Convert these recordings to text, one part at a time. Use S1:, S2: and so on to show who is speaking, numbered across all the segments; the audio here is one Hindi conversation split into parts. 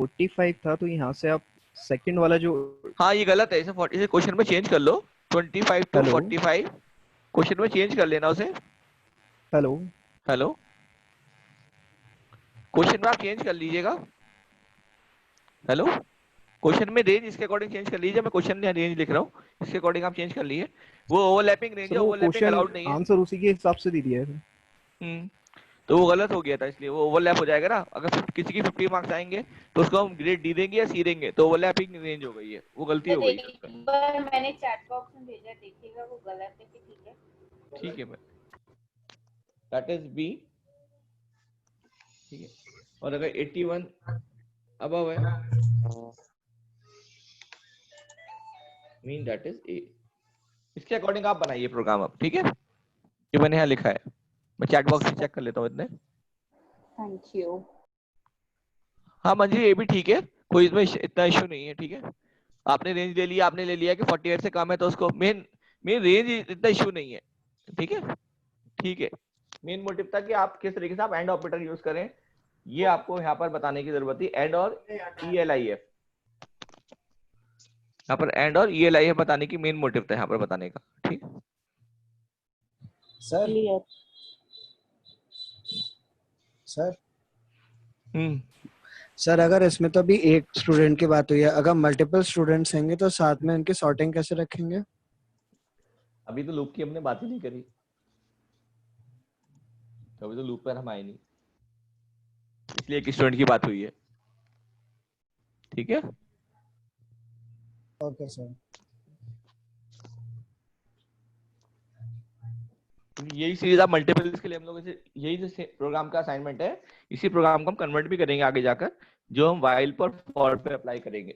S1: 45 था, तो यहाँ से आप सेकंड वाला जो।
S2: हाँ ये गलत है, इसे 40 इसे क्वेश्चन में चेंज कर लो, 25 टू
S1: हेलो
S2: 45 क्वेश्चन में चेंज कर लेना उसे।
S1: हेलो।
S2: हेलो, क्वेश्चन में आप चेंज कर लीजिएगा। हेलो, क्वेश्चन में रेंज इसके अकॉर्डिंग चेंज कर लीजिए, मैं क्वेश्चन में रेंज लिख रहा हूँ, इसके अकॉर्डिंग आप चेंज कर लीजिए। वो ओवरलैपिंग रेंज
S1: सर
S2: है,
S1: वो
S2: ओवरलैपिंग
S1: क्वेश्चन
S2: अलाउड नहीं है।
S1: आंसर उसी के हिसाब से दे दिया है।
S2: हम्म, तो वो गलत हो गया था, इसलिए वो ओवरलैप हो जाएगा ना। अगर किसी की 50 मार्क्स आएंगे तो उसको हम ग्रेड डी देंगे या सी देंगे, तो ओवरलैपिंग रेंज हो गई है, वो गलती हो
S3: सर
S2: गई है
S3: एक
S2: उसका।
S3: बार मैंने चैट बॉक्स में भेजा, देखिएगा वो गलत है कि ठीक है।
S2: ठीक है, मैं दैट इज बी, ठीक है। और अगर 81 अबव है, मीन दैट इज ए। इसके अकॉर्डिंग आप बनाइए प्रोग्राम अब, ठीक है, ये मैंने यहाँ लिखा है। मैं चैट बॉक्स में चेक कर लेता हूँ इतने।
S3: Thank you.
S2: हाँ मंजी, ये भी ठीक है, कोई इसमें इतना इश्यू नहीं है, ठीक है। आपने रेंज ले लिया, आपने ले लिया कि 48 से कम है, तो उसको मेन मेन रेंज इतना इश्यू नहीं है, ठीक है। ठीक है, मेन मोटिव था कि आप किस तरीके से आप एंड ऑपरेटर यूज करें, ये आपको यहाँ पर बताने की जरूरत थी। एंड और ई एल आई एफ, यहाँ पर एंड और ई एल आई एफ बताने की मेन मोटिव था यहाँ पर बताने का, ठीक।
S4: Sir
S3: clear.
S4: सर
S2: हम्म,
S4: सर अगर इसमें तो अभी एक स्टूडेंट की बात हुई है, अगर मल्टीपल स्टूडेंट्स होंगे तो साथ में उनकी सॉर्टिंग कैसे रखेंगे?
S2: अभी तो लूप की हमने बात ही नहीं करी, तो अभी तो लूप पर हम आए नहीं, इसलिए एक स्टूडेंट की बात हुई है, ठीक है।
S4: Okay sir.
S2: यही सीरीज आप मल्टीपल के लिए हम लोग यही जो प्रोग्राम का असाइनमेंट है, इसी प्रोग्राम को हम कन्वर्ट भी करेंगे आगे जाकर, जो हम व्हाइल पर फॉर पे अप्लाई करेंगे,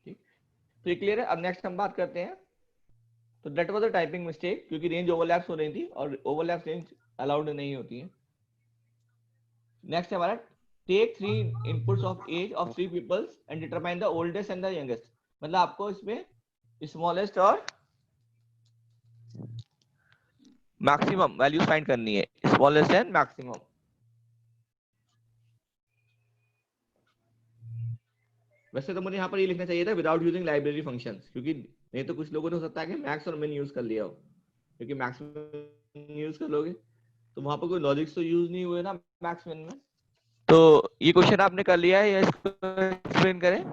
S2: ठीक। तो ये क्लियर है। अब नेक्स्ट हम बात करते हैं, तो that was a typing mistake, क्योंकि रेंज ओवरलैप्स हो रही थी और ओवरलैप्स रेंज अलाउड नहीं होती है। नेक्स्ट है हमारा, take 3 inputs of age of 3 peoples and determine the oldest and the youngest. मतलब आपको इसमें स्मॉलेस्ट और मैक्सिमम वैल्यूज फाइंड करनी है, स्मॉलेस्ट एंड मैक्सिमम। वैसे तो मुझे यहाँ पर ये लिखना चाहिए था विदाउट यूजिंग लाइब्रेरी फंक्शंस, क्योंकि नहीं तो कुछ लोगों ने हो सकता है कि मैक्स और मिन यूज कर लिया हो, क्योंकि मैक्स मिन यूज कर लोगे तो वहां पर कोई लॉजिक्स तो यूज नहीं हुए ना मैक्स मिन में। तो ये क्वेश्चन आपने कर लिया है या इसको एक्सप्लेन करें?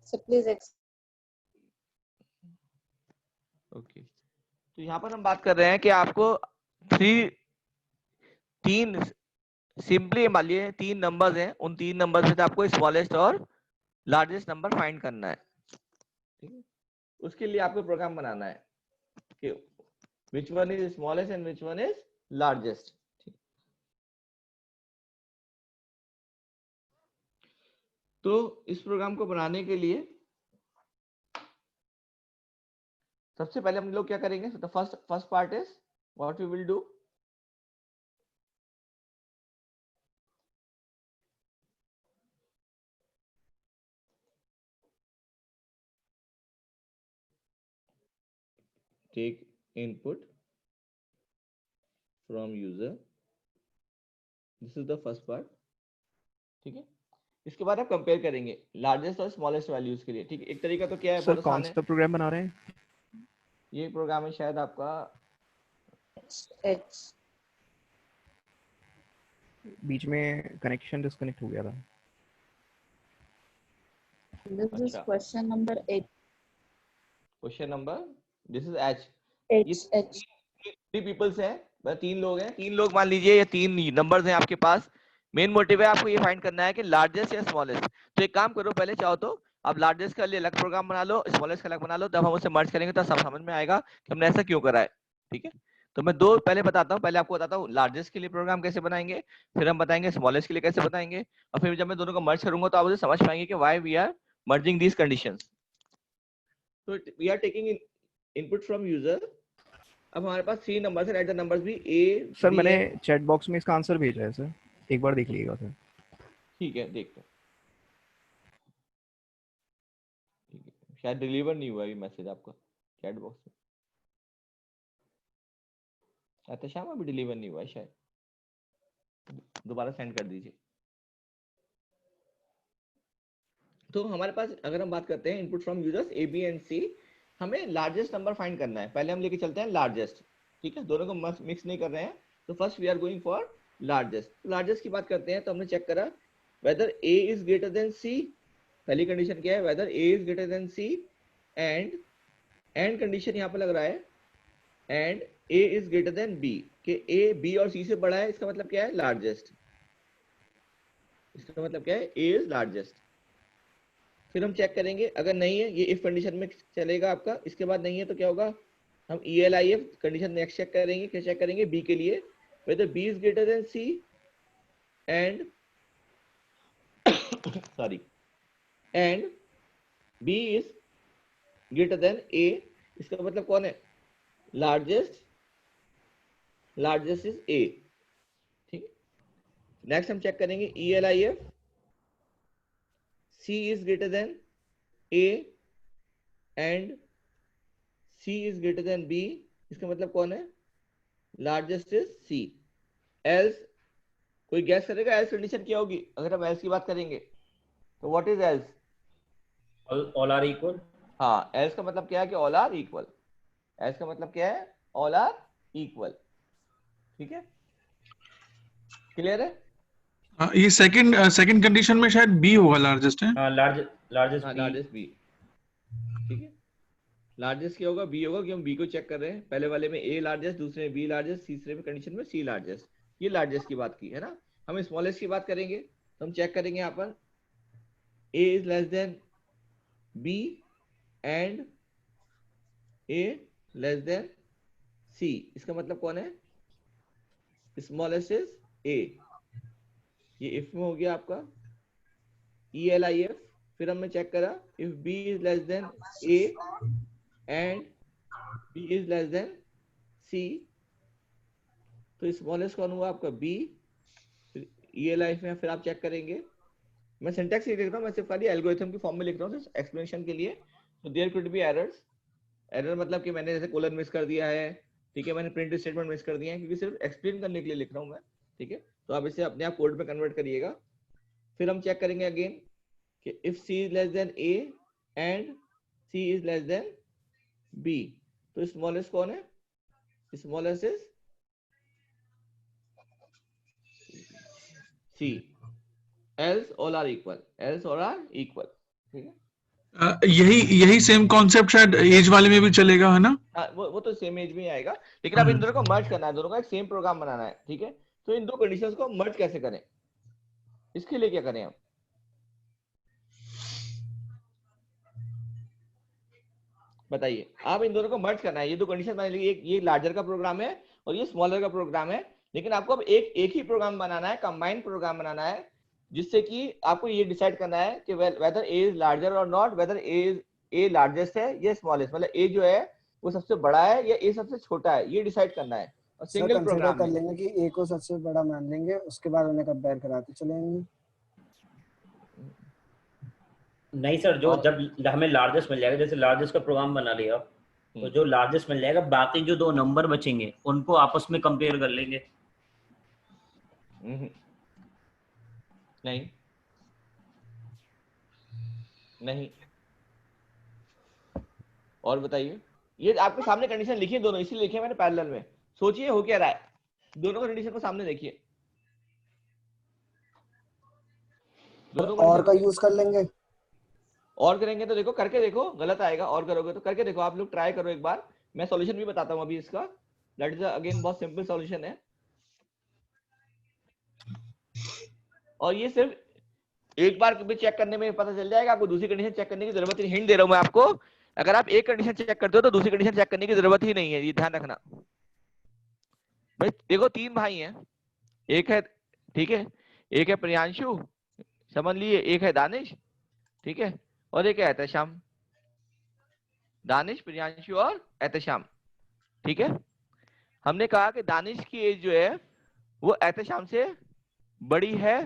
S3: सर प्लीज
S2: ओके, तो यहाँ पर हम बात कर रहे हैं कि आपको तीन सिंपली मान लिए 3 नंबर्स हैं, उन 3 नंबर्स में से आपको स्मॉलेस्ट और लार्जेस्ट नंबर फाइंड करना है, ठीक है। उसके लिए आपको प्रोग्राम बनाना है कि which one is smallest and which one is largest। तो इस प्रोग्राम को बनाने के लिए सबसे पहले हम लोग क्या करेंगे, तो first part is what we will do, take input from user, this is the first part, ठीक है। इसके बाद आप कंपेयर करेंगे लार्जेस्ट और स्मॉलेस्ट वैल्यूज के लिए, ठीक है। एक तरीका तो क्या है,
S1: सर
S2: बहुत
S1: कौन
S2: आसान है।
S1: सा प्रोग्राम बना रहे हैं?
S2: ये प्रोग्राम है शायद आपका,
S3: एच।
S1: बीच में कनेक्शन डिस्कनेक्ट हो गया था।
S3: दिस इज
S2: अच्छा
S3: question number 8।
S2: Question number, this is H. ये
S3: एच एच।
S2: 3 पीपल्स हैं, मतलब 3 लोग हैं, 3 लोग मान लीजिए, ये 3 नंबर्स हैं आपके पास। मेन मोटिव है आपको ये फाइंड करना है कि लार्जेस्ट या स्मॉलेस्ट। तो एक काम करो, पहले चाहो तो आप लार्जेस्ट का लिए अलग प्रोग्राम बना लो, स्मॉलेस्ट का अलग बना लो, तब हम उसे मर्ज करेंगे तो सब समझ में आएगा कि हमने ऐसा क्यों करा है, ठीक है। तो मैं दो पहले बताता हूँ, पहले आपको बताता हूँ लार्जेस्ट के लिए प्रोग्राम कैसे बनाएंगे, फिर हम बताएंगे स्मॉलेस्ट के लिए कैसे बताएंगे, और फिर जब मैं दोनों को मर्ज करूंगा तो आप उसे समझ पाएंगे कि why we are merging these conditions. तो we are taking input from user. अब हमारे पास 3 नंबर्स है, राइट द नंबर्स भी ए
S1: सर
S2: बी
S1: मैंने
S2: एंड,
S1: चैट बॉक्स में इसका आंसर भेजा है सर, एक बार देख लीजिएगा सर।
S2: ठीक है देखते हैं, ठीक है। शायद डिलीवर नहीं हुआ ये मैसेज आपका चैट बॉक्स में, अच्छा शाम अभी डिलीवर नहीं हुआ है शायद। दोबारा सेंड कर दीजिए। तो हमारे पास अगर हम बात करते हैं input from users A B and C, हमें लार्जेस्ट नंबर फाइंड करना है। पहले हम लेके चलते हैं लार्जेस्ट, ठीक है, दोनों को मिक्स नहीं कर रहे हैं। तो first we are going for largest. Largest की बात करते हैं तो हमने चेक करा whether A is greater than C. पहली कंडीशन क्या है, whether A is greater than C, and condition यहाँ पे लग रहा है and A is greater than B, कि ए बी और सी से बड़ा है, इसका मतलब क्या है, लार्जेस्ट। इसका मतलब क्या है, ए इज लार्जेस्ट। फिर हम चेक करेंगे, अगर नहीं है, ये इफ कंडीशन में चलेगा आपका, इसके बाद नहीं है तो क्या होगा, हम ELIF कंडीशन नेक्स्ट चेक करेंगे। क्या चेक करेंगे, बी के लिए, whether B is greater than C and sorry and B is greater than A। इसका मतलब कौन है, लार्जेस्ट इज A, ठीक है। नेक्स्ट हम चेक करेंगे ELIF C is greater than A and C is greater than B। इसका मतलब कौन है, लार्जेस्ट इज C। एल्स, कोई गैस करेगा एल्स कंडीशन क्या होगी? अगर हम एल्स की बात करेंगे तो what is else?
S5: All are equal.
S2: हाँ, एल्स का मतलब क्या है कि ऑल आर इक्वल। एल्स का मतलब क्या है, ऑल आर इक्वल, ठीक है, क्लियर है?
S6: ये सेकंड कंडीशन में शायद बी होगा लार्जेस्ट है।
S5: हाँ, लार्जेस्ट
S2: बी, ठीक है। लार्जेस्ट क्या होगा, बी होगा, कि हम बी को चेक कर रहे हैं। पहले वाले में ए लार्जेस्ट, दूसरे में बी लार्जेस्ट, तीसरे में कंडीशन में सी लार्जेस्ट। ये लार्जेस्ट की बात की है ना। हम स्मॉलेस्ट की बात करेंगे तो हम चेक करेंगे यहाँ पर A is less than B and A less than C. इसका मतलब कौन है, स्मॉलेस्ट इज ए। ये इफ में हो गया आपका ELIF। फिर हमने चेक करा if B is less than A and B is less than C, तो स्मॉलेस्ट कौन हुआ आपका B। ELIF में फिर आप चेक करेंगे, मैं सिंटैक्स लिख रहा हूँ, मैं सिर्फ खाली एल्गोरिथम की फॉर्म में लिख रहा हूँ एक्सप्लेनेशन के लिए। तो there could be errors. Error मतलब कि मैंने जैसे कोलन मिस कर दिया है, ठीक है, मैंने प्रिंट स्टेटमेंट मिस कर दिया है, क्योंकि सिर्फ एक्सप्लेन करने के लिए लिख रहा हूँ मैं, ठीक है। तो आप इसे अपने आप कोड में कन्वर्ट करिएगा। फिर हम चेक करेंगे अगेन कि if C is less than A and C is less than B, तो स्मॉलेस्ट कौन है, smallest is C। Else all are equal, else all are equal, ठीक है।
S6: यही सेम कॉन्सेप्ट शायद एज वाले में भी चलेगा, है ना?
S2: हाँ, वो तो सेम एज में ही आएगा, लेकिन अब इन दोनों को मर्ज करना है, दोनों का एक सेम प्रोग्राम बनाना है, ठीक है। तो इन दो कंडीशंस को मर्ज कैसे करें, इसके लिए क्या करें हम, बताइए। आप इन दोनों को मर्ज करना है, ये दो कंडीशन मैंने ली, एक ये लार्जर का प्रोग्राम है और ये स्मॉलर का प्रोग्राम है, लेकिन आपको अब एक ही प्रोग्राम बनाना है, कंबाइंड प्रोग्राम बनाना है, जिससे कि आपको ये डिसाइड करना है कि वेदर ए इज लार्जर और नॉट, वेदर ए लार्जेस्ट है या स्मॉलेस्ट, मतलब ए जो है वो सबसे बड़ा है या ए सबसे छोटा है, ये डिसाइड करना है। और सिंगल प्रोग्राम
S4: कर लेंगे कि ए को सबसे बड़ा मान लेंगे, उसके बाद उन्हें कंपेयर कराते चलेंगे।
S5: नहीं सर, जो जब हमें लार्जेस्ट मिल जाएगा, जैसे लार्जेस्ट का प्रोग्राम बना लिया, तो जो लार्जेस्ट मिल जाएगा, बाकी जो दो नंबर बचेंगे उनको आपस में कंपेयर कर लेंगे।
S2: नहीं नहीं, और बताइए, ये आपके सामने कंडीशन लिखी है दोनों, इसीलिए लिखे मैंने पैरेलल में। सोचिए हो क्या रहा है, दोनों कंडीशन को सामने देखिए, दोनों
S4: और का यूज कर लेंगे,
S2: और करेंगे तो देखो, करके देखो, गलत आएगा, और करोगे तो करके देखो, आप लोग ट्राई करो एक बार, मैं सॉल्यूशन भी बताता हूं अभी इसका। दैट इज अगेन बहुत सिंपल सॉल्यूशन है, और ये सिर्फ एक बार भी चेक करने में पता चल जाएगा, आपको दूसरी कंडीशन चेक करने की जरूरत ही नहीं। हिंट दे रहा हूं मैं आपको, अगर आप एक कंडीशन चेक करते हो तो दूसरी कंडीशन चेक करने की जरूरत ही नहीं है, ये ध्यान रखना। भाई देखो, तीन भाई हैं, एक है, ठीक है, एक है प्रियांशु, समझ लिए, एक है दानिश, ठीक है, और एक है एहतशाम। दानिश, प्रियांशु और एहतशाम, ठीक है। हमने कहा कि दानिश की एज जो है वो एहतशाम से बड़ी है,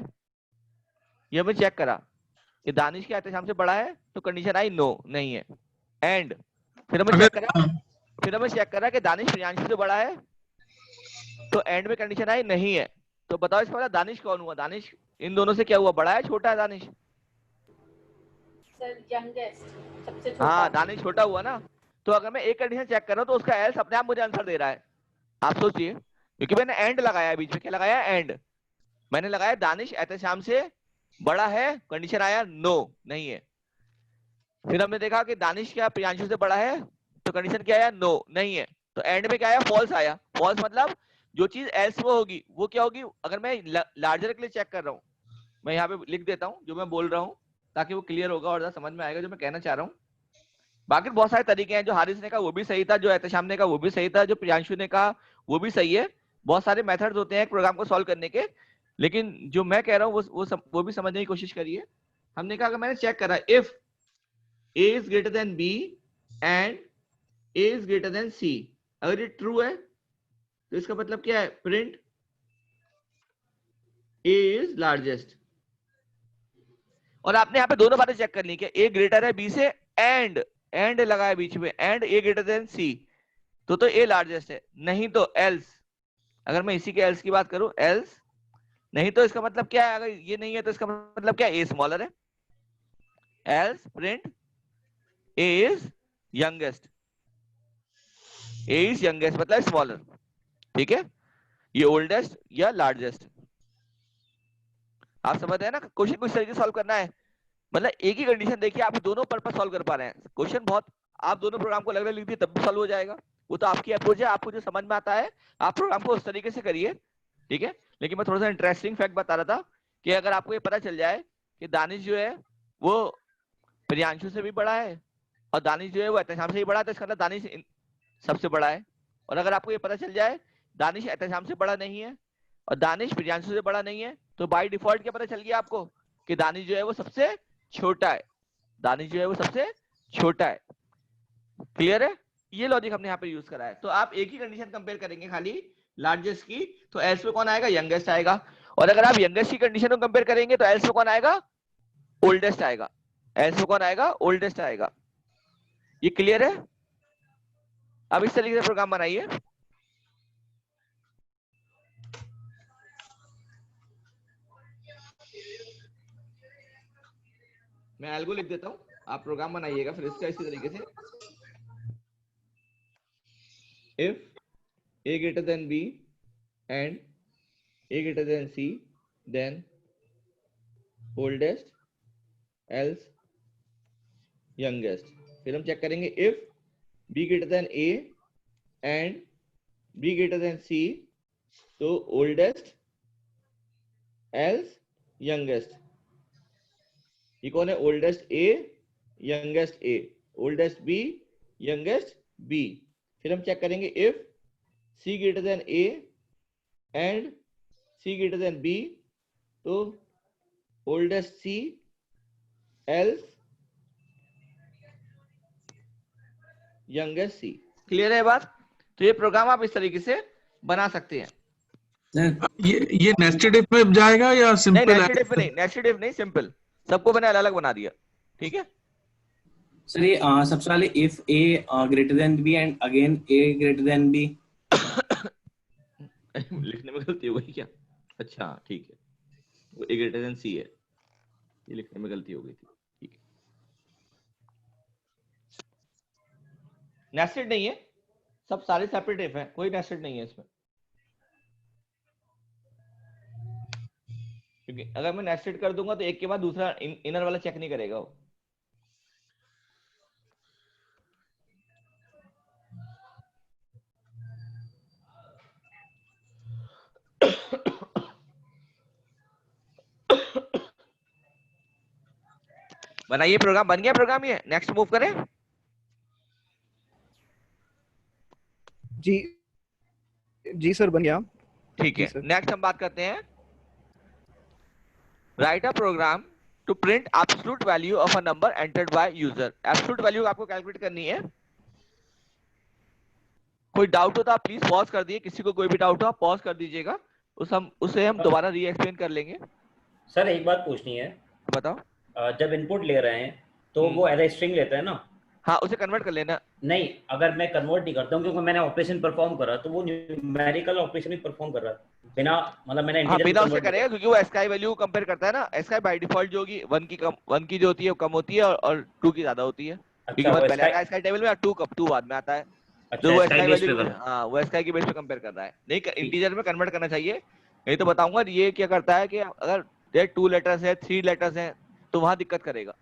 S2: ये हमने चेक करा कि दानिश के एहतशाम से बड़ा है, तो कंडीशन आई नो, नहीं है। एंड फिर हमें चेक करा कि दानिश प्रियांशु से बड़ा है, तो एंड में कंडीशन आई नहीं है। तो बताओ इसका मतलब दानिश कौन हुआ? दानिश इन दोनों से क्या हुआ, बड़ा है छोटा है दानिश?
S3: सर यंगेस्ट, सबसे छोटा।
S2: हाँ दानिश छोटा हुआ ना। तो अगर मैं एक कंडीशन चेक कर रहा हूँ तो उसका एल्स अपने आप मुझे आंसर दे रहा है। आप सोचिए, क्योंकि मैंने एंड लगाया है बीच में। क्या लगाया? एंड। मैंने लगाया दानिश एहतशाम से बड़ा है, कंडीशन आया नो, नहीं है। फिर हमने देखा कि दानिश क्या प्रियांशु से बड़ा है, तो कंडीशन क्या आया? नो, नहीं है। तो एंड में क्या आया? फॉल्स आया। फॉल्स मतलब जो चीज एल्स में होगी वो क्या होगी? अगर मैं लार्जर के लिए चेक कर रहा हूँ, मैं यहाँ पे लिख देता हूँ जो मैं बोल रहा हूँ ताकि वो क्लियर होगा और समझ में आएगा जो मैं कहना चाह रहा हूँ। बाकी बहुत सारे तरीके हैं, जो हारिस ने कहा वो भी सही था, जो एहतशाम ने कहा वो भी सही था, जो प्रियांशु ने कहा वो भी सही है। बहुत सारे मेथड्स होते हैं एक प्रोग्राम को सॉल्व करने के, लेकिन जो मैं कह रहा हूँ वो भी समझने की कोशिश करिए। हमने कहा अगर मैंने चेक करा if a is greater than b and a is greater than c, अगर ये ट्रू है तो इसका मतलब क्या है? Print a is largest। और आपने यहाँ पे दोनों बातें चेक करनी है, a ग्रेटर है b से, एंड लगाया बीच में, and a greater than c, तो a लार्जेस्ट है। नहीं तो एल्स, अगर मैं इसी के एल्स की बात करूं, एल्स नहीं तो इसका मतलब क्या है? अगर ये नहीं है तो इसका मतलब क्या है? a स्मॉलर है। Else print a is youngest, a is youngest मतलब स्मॉलर। ठीक है, ये ओल्डेस्ट या लार्जेस्ट। आप समझ रहे हैं ना? क्वेश्चन कुछ तरीके से सॉल्व करना है, मतलब एक ही कंडीशन देखिए, आप दोनों पर्पस सॉल्व कर पा रहे हैं। क्वेश्चन बहुत, आप दोनों प्रोग्राम को अलग अलग लिख दिए तब भी सॉल्व हो जाएगा। वो तो आपकी अप्रोच है, आपको जो समझ में आता है आप प्रोग्राम को उस तरीके से करिए। ठीक है, लेकिन मैं थोड़ा सा इंटरेस्टिंग फैक्ट बता रहा था कि अगर आपको ये पता चल जाए कि दानिश जो है वो प्रियांशु से भी बड़ा है और दानिश जो है वो एहतशाम से ही बड़ा है, तो इसका मतलब दानिश सबसे बड़ा है। और अगर आपको ये पता चल जाए दानिश एहतशाम से बड़ा नहीं है और दानिश प्रियांशु से बड़ा नहीं है, तो बाय डिफॉल्ट क्या पता चल गया आपको? कि दानिश जो है वो सबसे छोटा है। दानिश जो है वो सबसे छोटा है। क्लियर है? ये लॉजिक हमने यहाँ पे यूज करा है। तो आप एक ही कंडीशन कंपेयर करेंगे खाली लार्जेस्ट की, तो एल्स में कौन आएगा? यंगेस्ट आएगा। और अगर आप यंगेस्ट की कंडीशन को कंपेयर करेंगे तो एल्स में कौन आएगा? ओल्डेस्ट आएगा। एल्स में कौन आएगा? ओल्डेस्ट आएगा। ये क्लियर है? अब इस तरीके से प्रोग्राम बनाइए। मैं एल्गो लिख देता हूं, आप प्रोग्राम बनाइएगा फिर इसका इसी तरीके से। If a greater than b and a greater than c, then oldest else youngest। फिर हम चेक करेंगे if b greater than a and b greater than c, तो oldest else youngest। ये कौन है? Oldest A, youngest A, oldest B, youngest B. फिर हम चेक करेंगे if C greater than A and C greater than B, तो oldest C else youngest C. Clear है बात? तो ये प्रोग्राम आप इस तरीके से बना सकते हैं।
S6: ये नेस्टेड इफ में जाएगा या
S2: नहीं,
S6: सिंपल?
S2: नेस्टेड इफ नहीं, नेस्टेड इफ नहीं, सिंपल। सबको मैंने अलग अलग बना दिया। ठीक है
S7: सर, ये सबसे पहले if A greater than B and again A greater than B.
S2: लिखने में गलती हो गई क्या? अच्छा ठीक है, वो ए ग्रेटर देन सी है, ये लिखने में गलती हो गई थी। ठीक है, नेस्टेड नहीं है, सब सारे सेपरेट इफ हैं, कोई नेस्टेड नहीं है इसमें। क्योंकि अगर मैं नेस्टेड कर दूंगा तो एक के बाद दूसरा इनर वाला चेक नहीं करेगा वो। बनाइए प्रोग्राम, बन गया प्रोग्राम, ये नेक्स्ट मूव करें।
S1: जी जी सर, बन गया।
S2: ठीक
S1: जी
S2: है,
S1: सर।
S2: नेक्स्ट हम बात करते हैं write a program to print absolute value of a number entered by user. Absolute value आपको कैलकुलेट करनी है। कोई डाउट हो तो आप प्लीज पॉज कर दीजिए, किसी को कोई भी डाउट हो आप पॉज कर दीजिएगा, उसे हम दोबारा री एक्सप्लेन कर लेंगे।
S5: सर एक बात पूछनी है,
S2: बताओ।
S5: जब इनपुट ले रहे हैं तो वो एज ए स्ट्रिंग लेता है ना?
S2: हाँ उसे कन्वर्ट कर लेना।
S5: नहीं, अगर मैं कन्वर्ट नहीं करता हूँ क्योंकि मैंने ऑपरेशन परफॉर्म करा तो वो न्यूमेरिकल ऑपरेशन ही परफॉर्म कर रहा है बिना, मतलब मैंने
S2: हाँ
S5: इंटीजर
S2: बिना
S5: में
S2: उससे
S5: कन्वर्ट नहीं
S2: करेगा, क्योंकि वो एसकाई वैल्यू कंपेयर करता है ना। एसकाई बाय डिफॉल्ट जो होगी 1 की जो होती है वो कम होती है और 2 की ज्यादा होती है,
S5: करा।
S2: क्योंकि
S5: अच्छा,
S2: 1
S5: वो
S2: पहले
S5: स्काई,
S2: आता है एसकाई टेबल में और 2 बाद में आता है। तो
S5: अच्छा
S2: वो
S5: स्काई
S2: एसकाई
S5: बेस
S2: वैल्यू
S5: पे
S2: की
S5: कर रहा है।
S2: हाँ वो एसकाई की बेस पे कंपेयर कर रहा है, नहीं इंटीजर में कन्वर्ट करना चाहिए। नहीं तो बताऊंगा ये क्या करता है कि अगर 2 लेटर्स है 3 लेटर्स है तो वहां दिक्कत करेगा।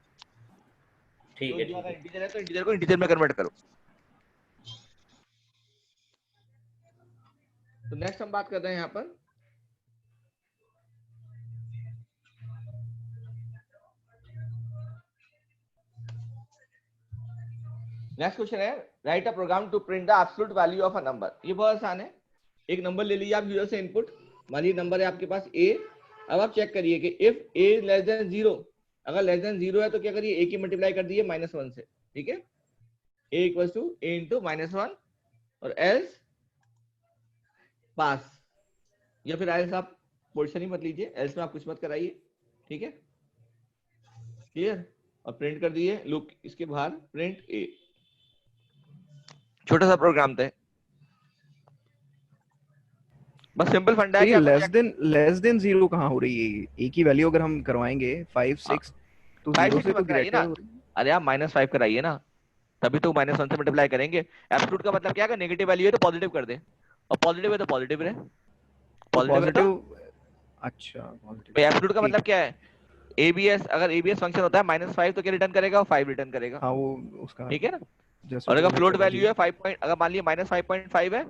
S5: ठीक
S2: तो
S5: है,
S2: जो
S5: ठीक
S2: अगर
S5: है।
S2: इंटीजर है तो इंटीजर को इंटीजर में कन्वर्ट करो। तो नेक्स्ट हम बात कर रहे हैं यहाँ पर नेक्स्ट क्वेश्चन है write a program to print the absolute value of a number. ये बहुत आसान है। एक नंबर ले लीजिए आप यूजर से इनपुट, मान लीजिए नंबर है आपके पास ए। अब आप चेक करिए कि इफ ए लेस देन 0, अगर लेस देन 0 है तो क्या करिए ए की मल्टीप्लाई कर दीजिए -1 से, ठीक है। ए इक्वल्स टू ए इंटू -1 और एल्स पास, या फिर एल्स आप पोर्शन ही मत लीजिए, एल्स में आप कुछ मत कराइए, ठीक है, क्लियर। और प्रिंट कर दिए लूप इसके बाहर प्रिंट ए। छोटा सा प्रोग्राम थे, बस सिंपल फंडा
S1: तो
S2: है कि
S1: ये
S2: आपको
S1: लेस देन 0 कहाँ हो रही है? ए की वैल्यू अगर हम करवाएंगे 5 6 तो
S2: 5
S1: 0
S2: 6
S1: से तो
S2: मत कराइए
S1: ग्रेटर
S2: ना।
S1: हो रही है।
S2: अरे आप -5 कराइए ना, तभी तो -1 से मल्टीप्लाई करेंगे। एब्सोल्यूट का मतलब क्या है, नेगेटिव वैल्यू है तो पॉजिटिव कर दे, और पॉजिटिव है तो पॉजिटिव रहे,
S1: तो
S2: पॉजिटिव है तो।
S1: पॉजिटिव, अच्छा पॉजिटिव,
S2: एब्सोल्यूट का
S1: ठीक।
S2: मतलब क्या है, एबीएस, अगर एबीएस फंक्शन होता है -5 तो क्या रिटर्न करेगा, 5 रिटर्न करेगा,
S1: हाँ वो उसका
S2: ठीक है ना।
S1: जैसे
S2: और अगर
S1: वो
S2: फ्लोट
S1: होता है जी।
S2: वैल्यू है 5 पॉइंट, अगर मान लिया -5.5 है,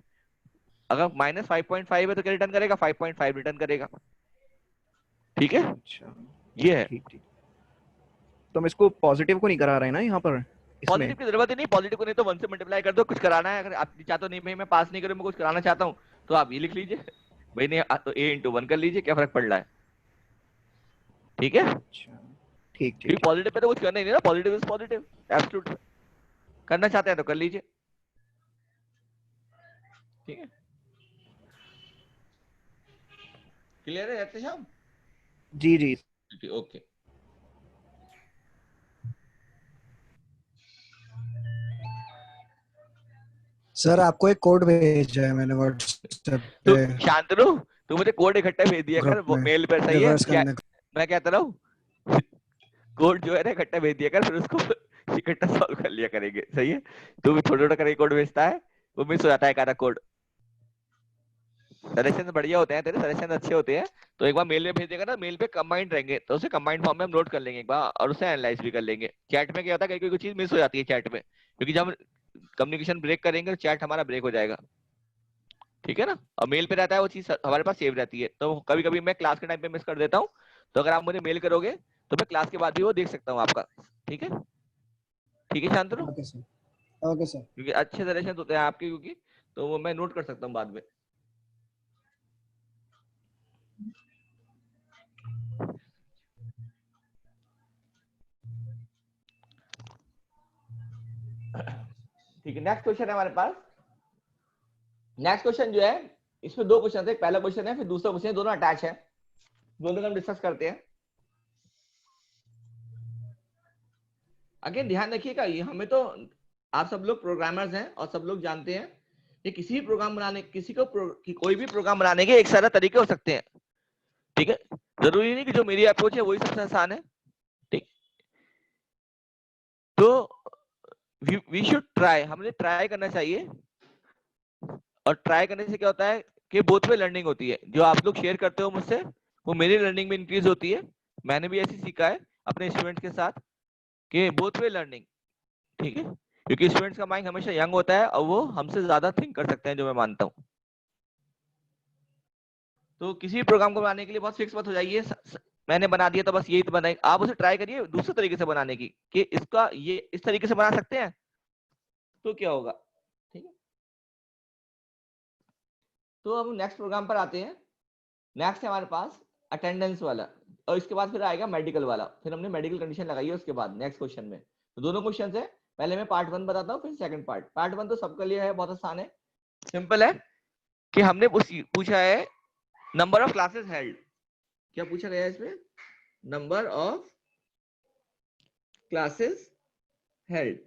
S2: अगर -5.5 है तो क्या रिटर्न करेगा, 5.5 रिटर्न करेगा, ठीक है।
S1: अच्छा
S2: ये है,
S1: ठीक ठीक। तो हम इसको पॉजिटिव को नहीं करा रहे हैं ना यहाँ पर इसमें।
S2: पॉजिटिव की जरूरत ही नहीं, पॉजिटिव को नहीं तो 1 से मल्टीप्लाई कर दो। कुछ कराना है, अगर आप चाहते हो नहीं भाई मैं पास नहीं करूँ, मैं कुछ कराना चाहता हूँ, तो आप ये लिख लीजिए भाई, नहीं तो a इंटू 1 कर लीजिए, क्या फर्क पड़ रहा है, ठीक है।
S1: अच्छा ठीक ठीक
S2: क्योंकि
S1: ठीक।
S2: पॉजिटिव पे तो कुछ करना ही नहीं ना, पॉजिटिव इज पॉजिटिव, एब्सोल्यूट करना चाहते हैं तो कर लीजिए, ठीक है। क्लियर है रहते शाम?
S1: जी जी।
S2: ओके।
S4: सर आपको एक कोड भेजा है मैंने व्हाट्सएप
S2: तू
S4: पे
S2: शांत रहो, तू मुझे कोड इकट्ठा भेज दिया कर,
S4: ग्रुप
S2: वो
S4: में,
S2: मेल पर, सही है
S4: रिवर्स
S2: क्या?
S4: करने को।
S2: मैं कहता रहा हूँ कोड जो है ना इकट्ठा भेज दिया कर, फिर उसको इकट्ठा सॉल्व कर लिया करेंगे, सही है। तू भी थोड़ा थोड़ा करके कोड भेजता है, वो मिस हो जाता है एक आधा कोड। सजेशन बढ़िया होते हैं तेरे, सजेशन अच्छे होते हैं, तो एक बार मेल में भेज देगा ना, मेल पे कंबाइंड रहेंगे तो उसे कंबाइंड फॉर्म में हम नोट कर लेंगे एक बार, और उसे एनालाइज भी कर लेंगे। चैट में क्या होता है, कई कोई चीज मिस हो जाती है चैट में, क्योंकि जब हम कम्युनिकेशन ब्रेक करेंगे तो चैट हमारा ब्रेक हो जाएगा, ठीक है ना। और मेल पे रहता है वो चीज हमारे पास सेव रहती है, तो कभी कभी मैं क्लास के टाइम पे मिस कर देता हूँ, तो अगर आप मुझे मेल करोगे तो मैं क्लास के बाद भी वो देख सकता हूँ आपका, ठीक है। ठीक है Shantanu,
S4: okay sir, okay sir.
S2: क्योंकि अच्छे सजेशन होते हैं आपके, क्योंकि तो वो मैं नोट कर सकता हूँ बाद में। ठीक है, नेक्स्ट क्वेश्चन है हमारे पास। नेक्स्ट क्वेश्चन जो है, इसमें 2 क्वेश्चन है, पहला क्वेश्चन है फिर दूसरा क्वेश्चन है, दोनों अटैच है, दोनों को हम डिस्कस करते हैं। अगेन ध्यान रखिएगा, ये हमें तो, आप सब लोग प्रोग्रामर्स हैं और सब लोग जानते हैं कि किसी भी प्रोग्राम बनाने, कोई भी प्रोग्राम बनाने के एक सारा तरीके हो सकते हैं, ठीक है। जरूरी नहीं कि जो मेरी अप्रोच है वही सबसे आसान है, ठीक। तो वी शुड ट्राई, हमें ट्राई करना चाहिए, और ट्राई करने से क्या होता है कि बोथ वे लर्निंग होती है, जो आप लोग शेयर करते हो मुझसे वो मेरी लर्निंग में इंक्रीज होती है। मैंने भी ऐसे सीखा है अपने स्टूडेंट्स के साथ कि बोथ वे लर्निंग, ठीक है, क्योंकि स्टूडेंट्स का माइंड हमेशा यंग होता है और वो हमसे ज्यादा थिंक कर सकते हैं, जो मैं मानता हूँ। तो किसी भी प्रोग्राम को बनाने के लिए बहुत फिक्स मत हो जाइए, मैंने बना दिया तो बस यही तो बनाए, आप उसे ट्राई करिए दूसरे तरीके से बनाने की, कि इसका ये इस तरीके से बना सकते हैं तो क्या होगा, ठीक है। तो अब नेक्स्ट प्रोग्राम पर आते हैं। नेक्स्ट है हमारे पास अटेंडेंस वाला, और इसके बाद फिर आएगा मेडिकल वाला, फिर हमने मेडिकल कंडीशन लगाई है उसके बाद नेक्स्ट क्वेश्चन में। तो दोनों क्वेश्चन है, पहले मैं पार्ट 1 बताता हूँ, फिर सेकंड पार्ट। पार्ट 1 तो सबके लिए है, बहुत आसान है, सिंपल है, कि हमने पूछा है नंबर ऑफ क्लासेस हेल्ड। क्या पूछा गया है इसमें, नंबर ऑफ क्लासेस हेल्ड।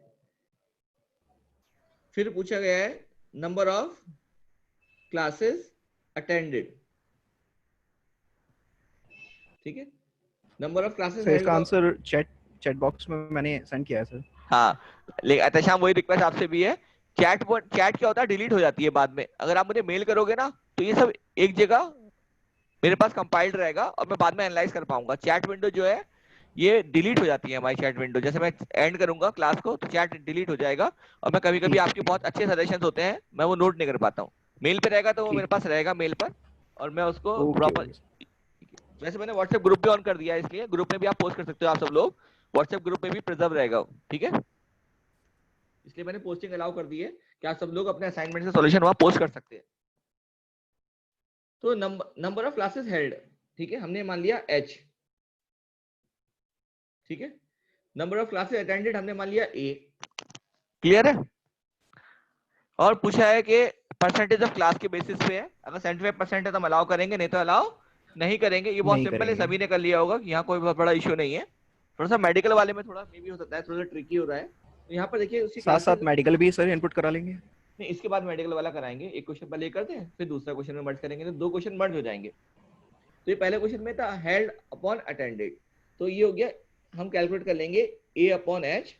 S2: फिर पूछा गया है नंबर ऑफ क्लासेस अटेंडेड, ठीक है, नंबर ऑफ क्लासेस
S1: सर इसका
S2: held.
S1: Answer chat chat box में मैंने सेंड किया है सर।
S2: हाँ, लेकिन अतशाम वही रिक्वेस्ट आपसे भी है, चैट क्या होता है, डिलीट हो जाती है बाद में, अगर आप मुझे मेल करोगे ना तो ये सब एक जगह मेरे पास कंपाइल्ड रहेगा और मैं बाद में एनालाइज कर पाऊंगा। चैट विंडो जो है ये डिलीट हो जाती है हमारी चैट विंडो, जैसे मैं एंड करूंगा क्लास को तो चैट डिलीट हो जाएगा, और मैं कभी कभी
S1: ठीक
S2: आपके बहुत अच्छे सजेशंस होते हैं मैं वो नोट नहीं कर पाता हूँ। मेल पे रहेगा तो वो मेरे
S1: ठीक
S2: पास रहेगा मेल पर, और मैं उसको
S1: ओके
S2: प्रॉपर,
S1: ओके।
S2: वैसे मैंने व्हाट्सएप ग्रुप भी ऑन कर दिया है, इसलिए ग्रुप में भी आप पोस्ट कर सकते हो, आप सब लोग व्हाट्सएप ग्रुप में भी प्रिजर्व रहेगा, ठीक है, इसलिए मैंने पोस्टिंग अलाउ कर दी है कि आप सब लोग अपने असाइनमेंट से सॉल्यूशन वहां पोस्ट कर सकते हैं। तो नंबर ऑफ क्लासेस हेल्ड, ठीक है, हमने मान लिया h, ठीक है, नंबर ऑफ क्लासेस अटेंडेड हमने मान लिया a, क्लियर है। और पूछा है कि परसेंटेज ऑफ क्लास के बेसिस पे है, अगर 75% है तो हम अलाउ करेंगे, नहीं तो अलाउ नहीं करेंगे। ये बहुत
S1: नहीं
S2: सिंपल है,
S1: करेंगे।
S2: सभी ने कर लिया होगा कि यहाँ कोई बहुत बड़ा इश्यू नहीं है। थोड़ा सा मेडिकल वाले में थोड़ा मे भी हो सकता है, थोड़ा सा ट्रिकी हो रहा है, तो यहाँ पर देखिए उसकी
S1: साथ
S2: क्लासेस,
S1: साथ मेडिकल भी सर इनपुट करा लेंगे।
S2: नहीं इसके बाद मेडिकल वाला कराएंगे, एक क्वेश्चन पहले ये करते हैं फिर दूसरा क्वेश्चन में मर्ज करेंगे, तो दो क्वेश्चन मर्ज हो जाएंगे। तो ये पहले क्वेश्चन में था हेल्ड अपॉन अटेंडेड, तो ये हो गया, हम कैलकुलेट कर लेंगे a अपॉन h,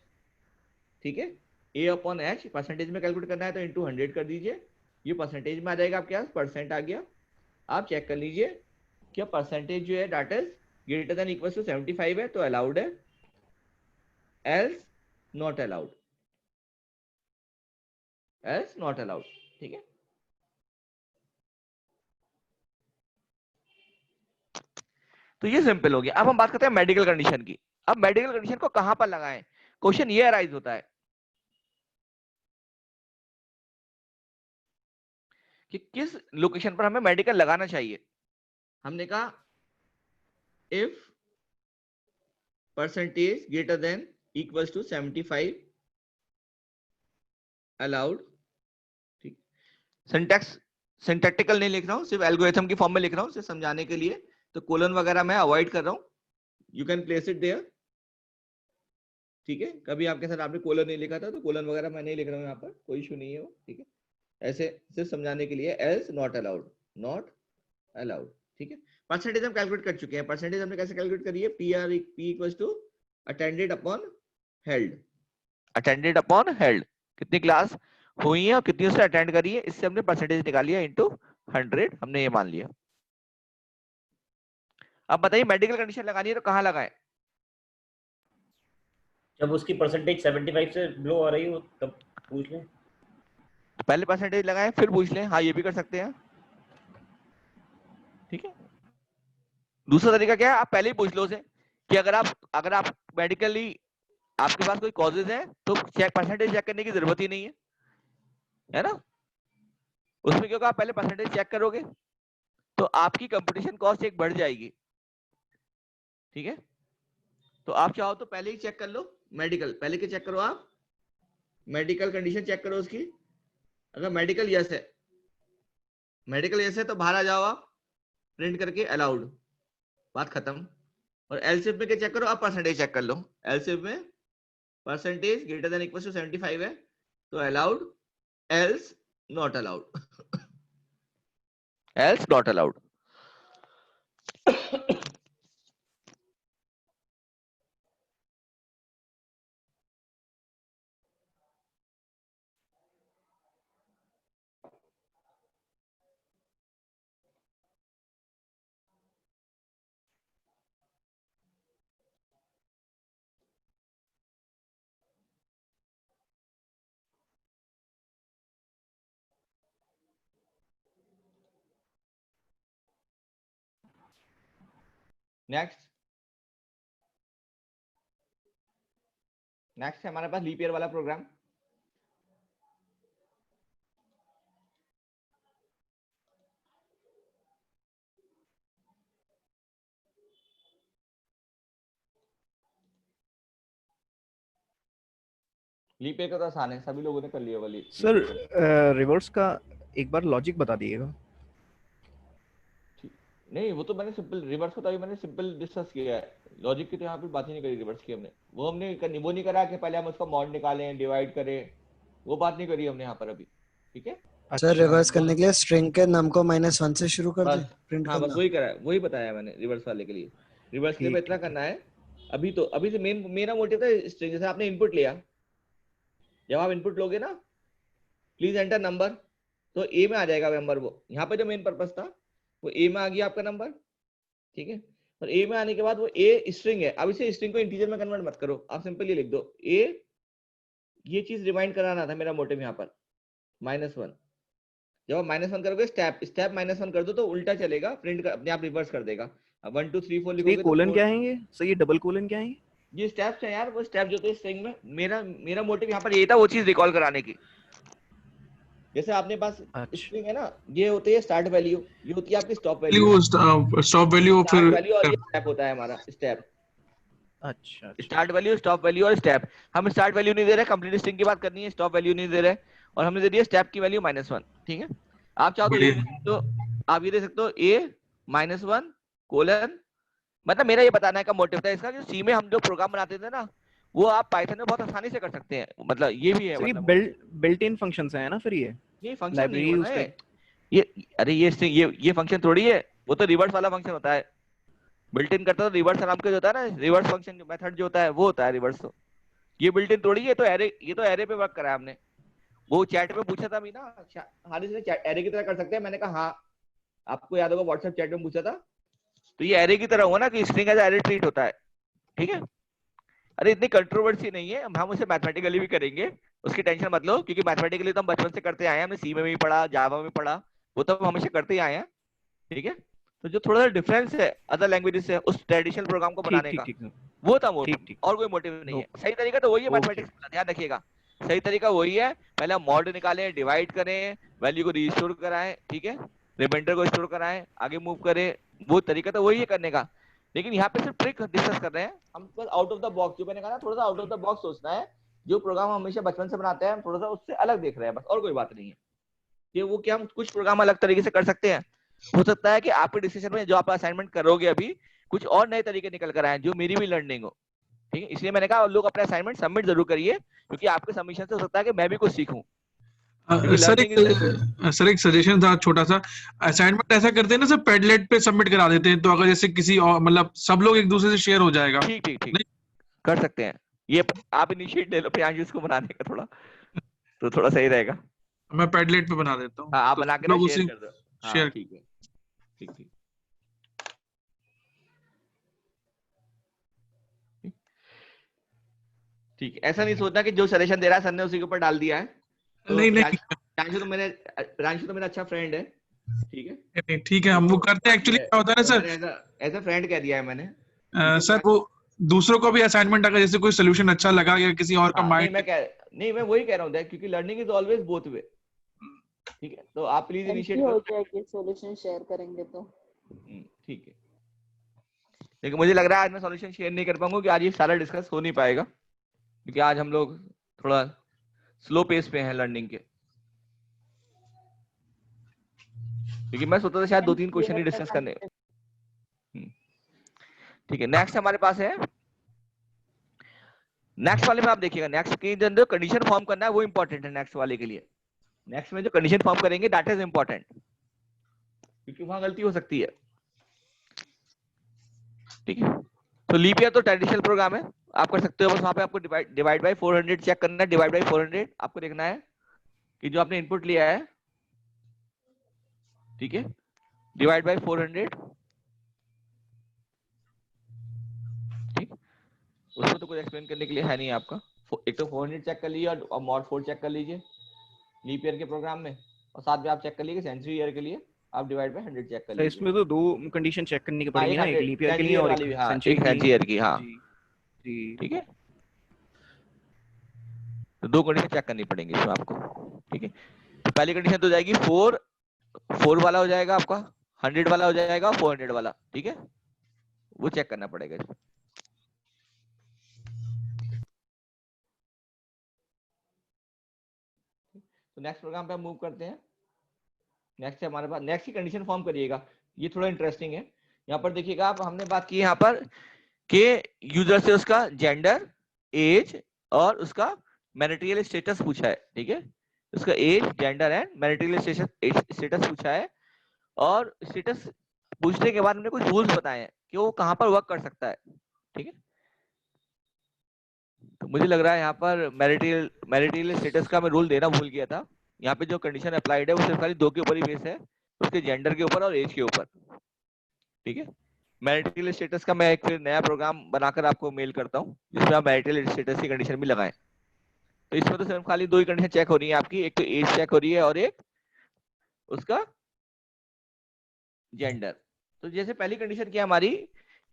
S2: ठीक है, a अपॉन h परसेंटेज में कैलकुलेट करना है तो इंटू 100 कर दीजिए, ये परसेंटेज में आ जाएगा, आपके पास परसेंट आ गया। आप चेक कर लीजिए क्या परसेंटेज जो है that is greater than equal to 75 है तो अलाउड है, else not allowed, else not allowed, ठीक है। तो ये सिंपल हो गया। अब हम बात करते हैं मेडिकल कंडीशन की। अब मेडिकल कंडीशन को कहां पर लगाएं, क्वेश्चन ये अराइज होता है कि किस लोकेशन पर हमें मेडिकल लगाना चाहिए। हमने कहा if percentage greater than equals to 75 allowed, ठीक, सिंटैक्स सिंटैक्टिकल नहीं लिख रहा हूं, सिर्फ एल्गोरिथम की फॉर्म में लिख रहा हूं सिर्फ समझाने के लिए, तो कोलन वगैरह मैं अवॉइड कर रहा हूं, you can place it there, ठीक है। कभी आपके साथ आपने कोलन नहीं लिखा था तो कोलन वगैरह मैं नहीं लिख रहा हूं, यहाँ पर कोई इशू नहीं है वो, ठीक है, ऐसे सिर्फ समझाने के लिए, else not allowed, not allowed, ठीक है। परसेंटेज हम कैलकुलेट कर चुके हैं, परसेंटेज हमने कैसे कैलकुलेट करी है, P equals to attended upon held, attended upon held, कितनी क्लास हुई है और कितनी उसने अटेंड करी है, इससे हमने परसेंटेज निकाली है इनटू 100, हमने ये मान लिया। अब बताइए मेडिकल कंडीशन लगानी है तो कहाँ लगाएं।
S5: जब उसकी परसेंटेज 75 से बिलो आ रही हो तब पूछ लें,
S2: पहले परसेंटेज लगाएं फिर पूछ लें, हाँ ये भी कर सकते हैं, ठीक है। दूसरा तरीका क्या है, आप पहले ही पूछ लो उसे कि अगर आप मेडिकली आपके पास कोई कॉजेज है तो चेक परसेंटेज चेक करने की जरूरत ही नहीं है ना, उसमें क्योंकि आप पहले परसेंटेज चेक करोगे तो आपकी कंपटीशन कॉस्ट एक बढ़ जाएगी, ठीक है। तो आप चाहो तो पहले ही चेक कर लो मेडिकल, पहले के चेक करो, आप मेडिकल कंडीशन चेक करो उसकी, अगर मेडिकल यस है, मेडिकल यस है तो बाहर आ जाओ आप प्रिंट करके अलाउड, बात खत्म। और एलसीएफ में क्या चेक करो, आप परसेंटेज चेक कर लो, एलसीएफ में percentage greater than equal to 75 है तो allowed, else not allowed, else not allowed. Next next है हमारे पास लीप ईयर वाला प्रोग्राम। लीप ईयर का तो आसान है, सभी लोगों ने कर लिया होगा
S1: सर रिवर्स का एक बार लॉजिक बता दिएगा।
S2: नहीं वो तो मैंने सिंपल रिवर्स को तो अभी मैंने सिंपल डिस्कस किया है, लॉजिक की तो यहाँ पे बात ही नहीं करी रिवर्स की हमने, वो नहीं करा कि पहले हम उसका मॉड निकालें डिवाइड करें, वो बात नहीं करी हमने यहाँ पर अभी, ठीक है।
S4: सर रिवर्स करने के लिए स्ट्रिंग के नम को -1 से शुरू कर दे
S2: बस
S4: प्रिंट
S2: हाँ, बस
S4: करना।
S2: वही करा है, वही बताया मैंने रिवर्स वाले के लिए। रिवर्स के लिए
S1: ठीक
S2: इतना करना है अभी, तो अभी से मेरा मोटिव था स्ट्रिंग। जैसे आपने इनपुट लिया, जब आप इनपुट लोगे ना, प्लीज एंटर नंबर, तो ए में आ जाएगा नंबर। वो यहाँ पे जो मेन पर्पस था वो ए में आ गया आपका नंबर, ठीक है। और ए में आने के बाद वो ए स्ट्रिंग है। अब इसे स्ट्रिंग को इंटीजर में कन्वर्ट मत करो, आप सिंपली लिख दो ए। ये चीज रिमाइंड कराना था मेरा मोटिव यहाँ पर, -1। जब आप -1 करोगे, स्टेप -1 कर दो तो उल्टा चलेगा, प्रिंट अपने आप रिवर्स कर देगा। अब 1 2 3 4
S1: ये
S2: लिखोगे तो
S1: कोलन
S2: 4
S1: क्या है ये? सर ये डबल कोलन क्या है ये?
S2: ये स्टेप्स है यार, वो स्टेप जो थे स्ट्रिंग में। मेरा मोटिव यहाँ पर ये था वो चीज रिकॉल कराने की। जैसे आपने पास स्ट्रिंग है ना, ये होती है स्टार्ट वैल्यू, ये होती है आपकी stop value,
S6: stop value,
S2: start
S6: फिर
S2: वैल्यू, और ये स्टेप होता है हमारा स्टेप।
S1: अच्छा
S2: स्टार्ट वैल्यू, स्टॉप वैल्यू और स्टेप। हम स्टार्ट वैल्यू नहीं दे रहे, कंप्लीट स्ट्रिंग की बात करनी है, स्टॉप वैल्यू नहीं दे रहे, और हमने दे दिया स्टेप की वैल्यू -1, ठीक है। आप चाहो तो ये दे सकते हो, आप ये दे सकते हो ए -1 कोलन। मतलब मेरा ये बताने का मोटिव था इसका, कि सी में हम जो प्रोग्राम बनाते थे ना, वो आप पाइथन में बहुत आसानी से कर सकते हैं। मतलब ये भी है,
S1: सर ये
S2: मतलब
S1: बिल्ट इन फंक्शंस हैं ना फिर ये
S2: फंक्शन
S1: लाइब्रेरी
S2: नहीं
S1: यूज
S2: होता है
S1: कर।
S2: ये। अरे ये फंक्शन थोड़ी है, वो तो रिवर्स वाला फंक्शन होता है। बिल्ट इन करता तो रिवर्स नाम का जो होता है ना, रिवर्स फंक्शन जो मेथड जो होता है वो होता है रिवर्स। तो ये बिल्ट इन थोड़ी है, तो एरे पे वर्क करा है हमने। वो चैट में पूछा था अभी ना, हारिस ने एरे की तरह कर सकते हैं, मैंने कहा हाँ, आपको याद होगा व्हाट्सएप चैट में पूछा था। तो ये एरे की तरह हुआ ना, कि स्ट्रिंग एज एरे ट्रीट होता है, ठीक है। अरे इतनी कंट्रोवर्सी नहीं है, हम उसे मैथमेटिकली भी करेंगे, उसकी टेंशन मत लो, क्योंकि मैथमेटिकली तो हम बचपन से करते आए हैं, हमने सी में भी पढ़ा, जावा में पढ़ा, वो तो हम हमेशा करते ही आए हैं, ठीक है। तो जो थोड़ा सा डिफरेंस है अदर लैंग्वेजेस से उस ट्रेडिशनल प्रोग्राम को बनाने का, वो था मोटिव, और कोई मोटिव नहीं है। सही तरीका तो वही है मैथमेटिक्स का, ध्यान रखिएगा, सही तरीका वही है। पहले हम मॉड निकालें, डिवाइड करें, वैल्यू को रीस्टोर कराएं, ठीक है, रिमाइंडर को स्टोर कराएं, आगे मूव करें, वो तरीका तो वही है करने का। लेकिन यहाँ पे सिर्फ ट्रिक डिस्कस कर रहे हैं हम, बस आउट ऑफ द बॉक्स, जो मैंने कहा ना, थोड़ा सा आउट ऑफ द बॉक्स सोचना है। जो प्रोग्राम हम हमेशा बचपन से बनाते हैं, हम थोड़ा सा उससे अलग देख रहे हैं, बस, और कोई बात नहीं है। कि वो क्या हम कुछ प्रोग्राम अलग तरीके से कर सकते हैं। हो सकता है कि आपके डिसीजन में जो आप असाइनमेंट करोगे अभी, कुछ और नए तरीके निकल कर आए, जो मेरी भी लर्निंग हो, ठीक है। इसलिए मैंने कहा लोग अपने असाइनमेंट सबमिट जरूर करिए, क्योंकि आपके सबमिशन से हो सकता है कि मैं भी कुछ सीखूं।
S6: सर एक सजेशन था छोटा सा, असाइनमेंट ऐसा करते हैं ना सर, पेडलेट पे सबमिट करा देते हैं, तो अगर जैसे किसी और मतलब सब लोग एक दूसरे से शेयर हो जाएगा।
S2: ठीक ठीक ठीक, कर सकते हैं ये, आप इनिशिएट ले लो प्रियांशु इसको बनाने का, थोड़ा तो थोड़ा सही रहेगा।
S6: मैं पेडलेट पे बना देता हूँ,
S2: आप बना के ना शेयर कर दो।
S6: शेयर,
S2: ठीक है, ठीक ठीक ठीक है। ऐसा नहीं सोचना कि जो सजेशन दे रहा है सर ने उसी के ऊपर डाल दिया है। तो
S6: नहीं
S2: प्रियांशु तो मेरा अच्छा फ्रेंड है, ठीक है,
S6: ठीक है, हम वो करते हैं। एक्चुअली क्या होता है ना सर,
S2: एज अ फ्रेंड कह दिया है मैंने,
S6: सर वो दूसरों को भी असाइनमेंट अगर जैसे कोई सोल्यूशन अच्छा लगा या किसी और का माइंड,
S2: नहीं मैं वही कह रहा हूँ, क्योंकि learning is always both way, ठीक है। तो आप प्लीज इनिशिएट
S8: हो जाएगी, सॉल्यूशन शेयर करेंगे तो
S2: ठीक है। लेकिन मुझे लग रहा है आज मैं सॉल्यूशन शेयर नहीं कर पाऊंगा, कि आज ये सारा डिस्कस हो नहीं पाएगा, क्योंकि आज हम लोग थोड़ा स्लो पेस पे हैं लर्निंग के। क्योंकि मैं सोचता था शायद 2-3 क्वेश्चन ही डिस्कस करने। ठीक है, नेक्स्ट हमारे पास है, नेक्स्ट वाले में आप देखिएगा, नेक्स्ट की जो कंडीशन फॉर्म करना है वो इंपॉर्टेंट है नेक्स्ट वाले के लिए। नेक्स्ट में जो कंडीशन फॉर्म करेंगे दैट इज इंपॉर्टेंट, क्योंकि वहां गलती हो सकती है, ठीक है। तो लीप ईयर तो ट्रेडिशनल प्रोग्राम है, आप कर सकते हो, बस वहां पे आपको डिवाइड बाय 400 चेक करना है। डिवाइड बाय 400 आपको देखना है कि जो आपने इनपुट लिया है, ठीक है, डिवाइड बाय 400, ठीक। उसमें तो कुछ एक्सप्लेन करने के लिए है नहीं आपका। एक तो 400 चेक कर लीजिए और मॉड 4 चेक कर लीजिए लीप ईयर के प्रोग्राम में, और साथ में आप चेक कर लीजिए सेंचुरी ईयर के लिए आप डिवाइड बाय 100 चेक कर लीजिए।
S1: इसमें तो 2 कंडीशन चेक करनी पड़ेगी ना, एक लीप ईयर के लिए और एक
S2: सेंचुरी ईयर की। हाँ
S1: जी,
S2: ठीक है, तो 2 कंडीशन चेक करनी पड़ेंगी इसमें आपको, ठीक है। तो पहली कंडीशन तो जाएगी 4 वाला हो जाएगा आपका, 100 वाला हो जाएगा, 400 वाला, ठीक है, वो चेक करना पड़ेगा इसमें। तो नेक्स्ट प्रोग्राम पे हम मूव करते हैं। नेक्स्ट है हमारे पास, नेक्स्ट की कंडीशन फॉर्म करिएगा, ये थोड़ा इंटरेस्टिंग है। यहाँ पर देखिएगा आप, हमने बात की यहाँ पर कि यूजर से उसका जेंडर, एज और उसका मैरिटल स्टेटस पूछा है, ठीक है, उसका age, gender and marital status पूछा है, और स्टेटस पूछने के बाद हमने कुछ रूल्स बताए हैं कि वो कहाँ पर वर्क कर सकता है, ठीक है। तो मुझे लग रहा है यहाँ पर मैरिटल स्टेटस का मैं रूल देना भूल गया था। यहाँ पे जो कंडीशन अप्लाइड है वो सिर्फ खाली 2 के ऊपर ही बेस है, उसके जेंडर के ऊपर और एज के ऊपर, ठीक है। मैरिटल स्टेटस का मैं एक फिर नया प्रोग्राम बनाकर आपको मेल करता हूँ जिसमें आप मैरिटल स्टेटस की कंडीशन भी लगाएं। तो इसमें तो सिर्फ खाली 2 ही कंडीशन चेक हो रही है आपकी, एक तो एज चेक हो रही है और एक उसका जेंडर। तो जैसे पहली कंडीशन क्या है हमारी,